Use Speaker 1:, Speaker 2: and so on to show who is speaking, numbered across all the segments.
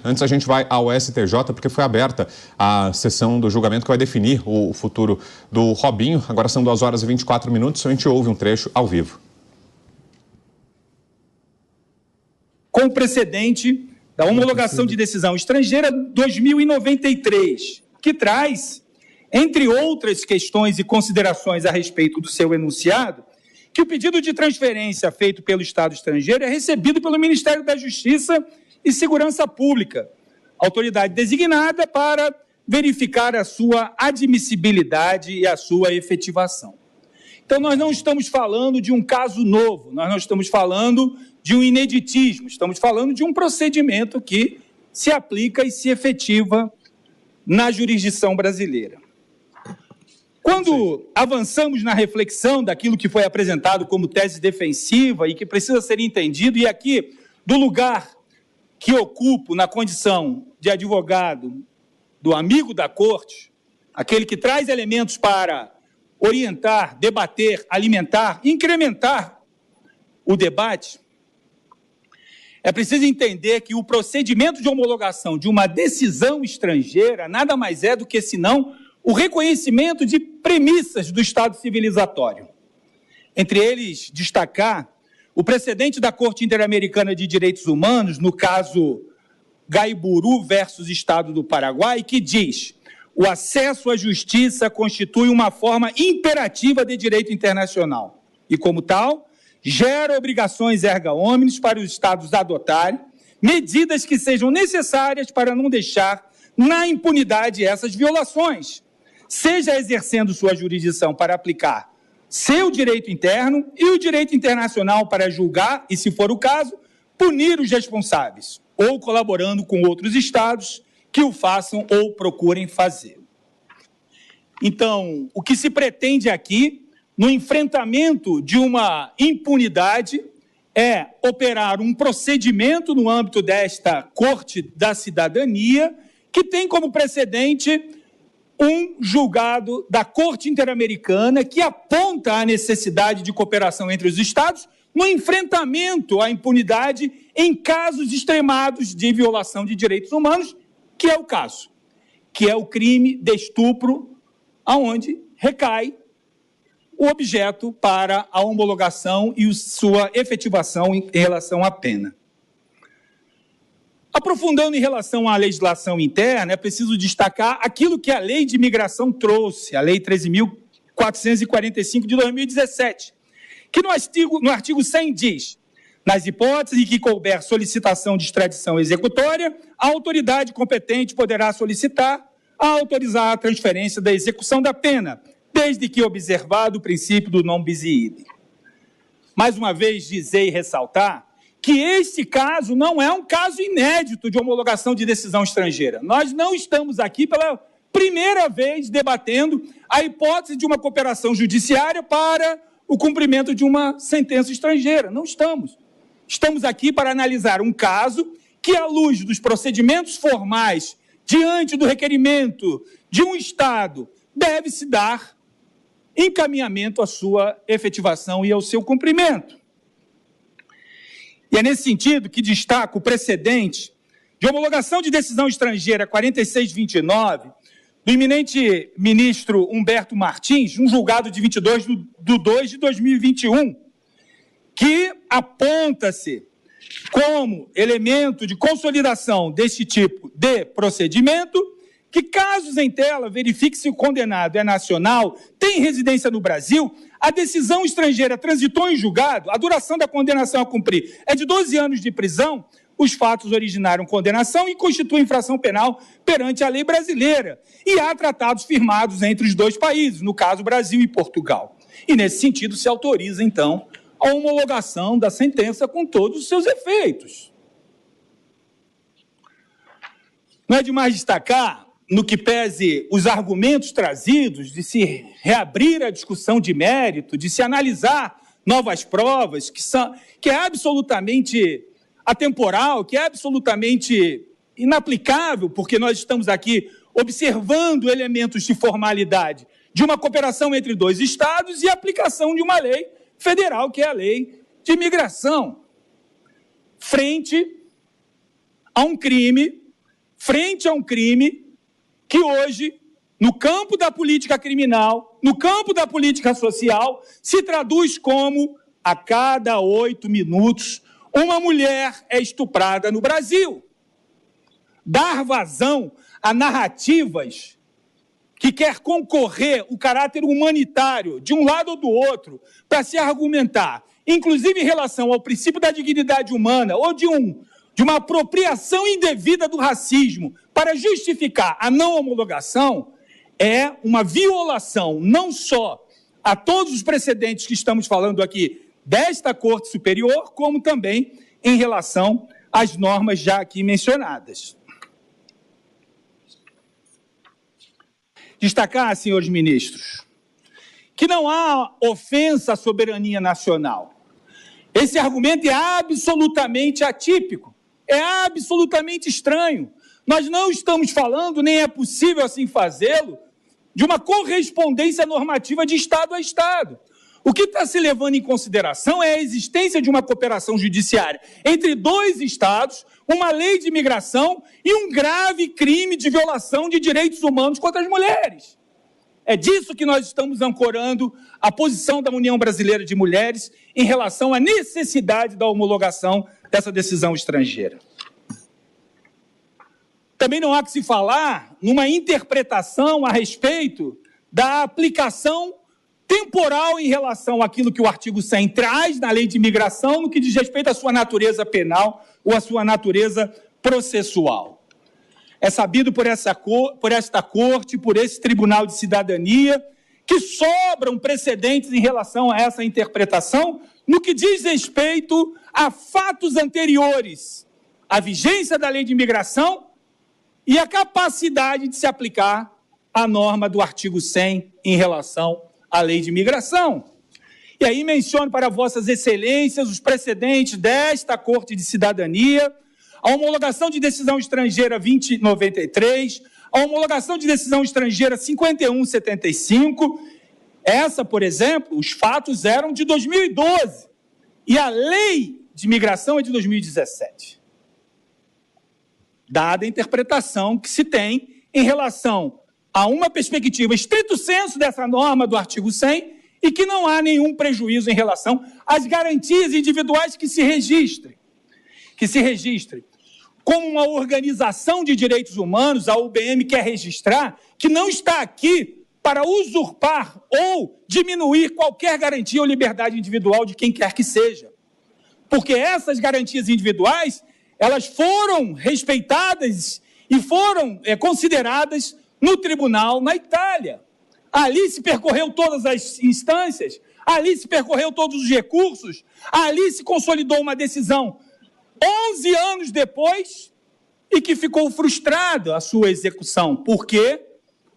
Speaker 1: Antes a gente vai ao STJ, porque foi aberta a sessão do julgamento que vai definir o futuro do Robinho. Agora são 2h24, a gente ouve um trecho ao vivo.
Speaker 2: Com o precedente da homologação de decisão estrangeira 2093, que traz, entre outras questões e considerações a respeito do seu enunciado, que o pedido de transferência feito pelo Estado estrangeiro é recebido pelo Ministério da Justiça e Segurança Pública, autoridade designada para verificar a sua admissibilidade e a sua efetivação. Então, nós não estamos falando de um caso novo, nós não estamos falando de um ineditismo, estamos falando de um procedimento que se aplica e se efetiva na jurisdição brasileira. Quando avançamos na reflexão daquilo que foi apresentado como tese defensiva e que precisa ser entendido, e aqui, do lugar que ocupo na condição de advogado do amigo da corte, aquele que traz elementos para orientar, debater, alimentar, incrementar o debate, é preciso entender que o procedimento de homologação de uma decisão estrangeira nada mais é do que, senão, o reconhecimento de premissas do Estado civilizatório. Entre eles, destacar o precedente da Corte Interamericana de Direitos Humanos, no caso Gaiburu versus Estado do Paraguai, que diz: o acesso à justiça constitui uma forma imperativa de direito internacional e, como tal, gera obrigações erga omnes para os Estados adotarem medidas que sejam necessárias para não deixar na impunidade essas violações, seja exercendo sua jurisdição para aplicar seu direito interno e o direito internacional para julgar e, se for o caso, punir os responsáveis, ou colaborando com outros estados que o façam ou procurem fazer. Então, o que se pretende aqui, no enfrentamento de uma impunidade, é operar um procedimento no âmbito desta Corte da Cidadania, que tem como precedente um julgado da Corte Interamericana que aponta a necessidade de cooperação entre os Estados no enfrentamento à impunidade em casos extremados de violação de direitos humanos, que é o caso, que é o crime de estupro, aonde recai o objeto para a homologação e sua efetivação em relação à pena. Aprofundando em relação à legislação interna, é preciso destacar aquilo que a Lei de Imigração trouxe, a Lei 13.445 de 2017, que no artigo 100 diz: nas hipóteses em que couber solicitação de extradição executória, a autoridade competente poderá solicitar a autorizar a transferência da execução da pena, desde que observado o princípio do non bis in idem. Mais uma vez, dizer e ressaltar que este caso não é um caso inédito de homologação de decisão estrangeira. Nós não estamos aqui pela primeira vez debatendo a hipótese de uma cooperação judiciária para o cumprimento de uma sentença estrangeira. Não estamos. Estamos aqui para analisar um caso que, à luz dos procedimentos formais diante do requerimento de um Estado, deve-se dar encaminhamento à sua efetivação e ao seu cumprimento. E é nesse sentido que destaco o precedente de homologação de decisão estrangeira 4629, do eminente ministro Humberto Martins, um julgado de 22 de 2 de 2021, que aponta-se como elemento de consolidação deste tipo de procedimento, que casos em tela verifique se o condenado é nacional, tem residência no Brasil, a decisão estrangeira transitou em julgado, a duração da condenação a cumprir é de 12 anos de prisão, os fatos originaram condenação e constituem infração penal perante a lei brasileira. E há tratados firmados entre os dois países, no caso Brasil e Portugal. E nesse sentido se autoriza, então, a homologação da sentença com todos os seus efeitos. Não é demais destacar, no que pese os argumentos trazidos, de se reabrir a discussão de mérito, de se analisar novas provas, que é absolutamente atemporal, que é absolutamente inaplicável, porque nós estamos aqui observando elementos de formalidade de uma cooperação entre dois Estados e a aplicação de uma lei federal, que é a Lei de Imigração, frente a um crime frente a um crime que hoje, no campo da política criminal, no campo da política social, se traduz como, a cada 8 minutos, uma mulher é estuprada no Brasil. Dar vazão a narrativas que quer concorrer o caráter humanitário de um lado ou do outro para se argumentar, inclusive em relação ao princípio da dignidade humana ou de uma apropriação indevida do racismo para justificar a não homologação, é uma violação não só a todos os precedentes que estamos falando aqui desta Corte Superior, como também em relação às normas já aqui mencionadas. Destacar, senhores ministros, que não há ofensa à soberania nacional. Esse argumento é absolutamente atípico, é absolutamente estranho. Nós não estamos falando, nem é possível assim fazê-lo, de uma correspondência normativa de Estado a Estado. O que está se levando em consideração é a existência de uma cooperação judiciária entre 2 Estados, uma lei de imigração e um grave crime de violação de direitos humanos contra as mulheres. É disso que nós estamos ancorando a posição da União Brasileira de Mulheres em relação à necessidade da homologação dessa decisão estrangeira. Também não há que se falar numa interpretação a respeito da aplicação temporal em relação àquilo que o artigo 100 traz na lei de imigração no que diz respeito à sua natureza penal ou à sua natureza processual. É sabido por esta Corte, por esse Tribunal de Cidadania, que sobram precedentes em relação a essa interpretação no que diz respeito a fatos anteriores à vigência da lei de imigração e a capacidade de se aplicar a norma do artigo 100 em relação à lei de imigração. E aí menciono para vossas excelências os precedentes desta Corte de Cidadania, a homologação de decisão estrangeira 2093, a homologação de decisão estrangeira 5175. Essa, por exemplo, os fatos eram de 2012 e a lei de imigração é de 2017. Dada a interpretação que se tem em relação a uma perspectiva estrito sensu dessa norma do artigo 100 e que não há nenhum prejuízo em relação às garantias individuais que se registrem. Como uma organização de direitos humanos, a UBM quer registrar que não está aqui para usurpar ou diminuir qualquer garantia ou liberdade individual de quem quer que seja. Porque essas garantias individuais, elas foram respeitadas e foram consideradas no tribunal na Itália. Ali se percorreu todas as instâncias, ali se percorreu todos os recursos, ali se consolidou uma decisão 11 anos depois e que ficou frustrada a sua execução, porque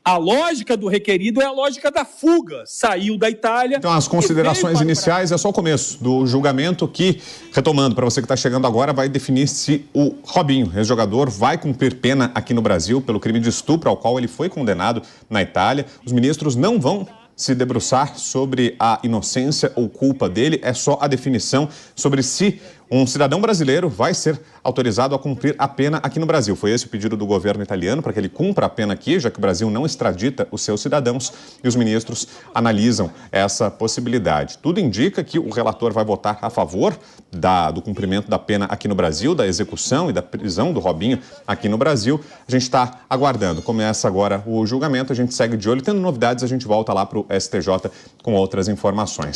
Speaker 2: a lógica do requerido é a lógica da fuga. Saiu da Itália...
Speaker 1: Então, as considerações iniciais é só o começo do julgamento que, retomando, para você que está chegando agora, vai definir se o Robinho, ex-jogador, vai cumprir pena aqui no Brasil pelo crime de estupro ao qual ele foi condenado na Itália. Os ministros não vão se debruçar sobre a inocência ou culpa dele, é só a definição sobre se um cidadão brasileiro vai ser autorizado a cumprir a pena aqui no Brasil. Foi esse o pedido do governo italiano para que ele cumpra a pena aqui, já que o Brasil não extradita os seus cidadãos e os ministros analisam essa possibilidade. Tudo indica que o relator vai votar a favor do cumprimento da pena aqui no Brasil, da execução e da prisão do Robinho aqui no Brasil. A gente está aguardando. Começa agora o julgamento, a gente segue de olho. Tendo novidades, a gente volta lá para o STJ com outras informações.